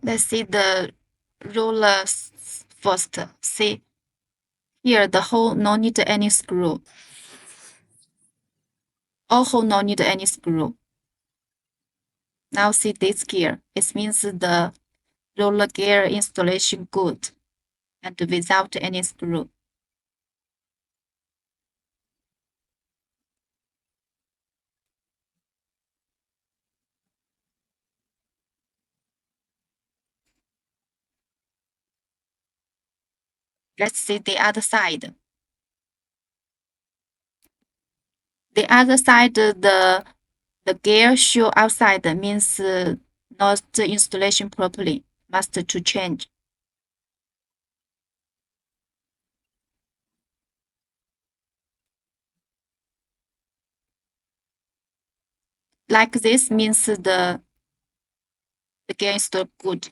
Let's see the rollers first. See here, the hole no need any screw. All hole no need any screw. Now see this gear. It means the roller gear installation good and without any screw. Let's see the other side. The other side, the gear show outside means not installation properly. Must to change. Like this means the gear installed good.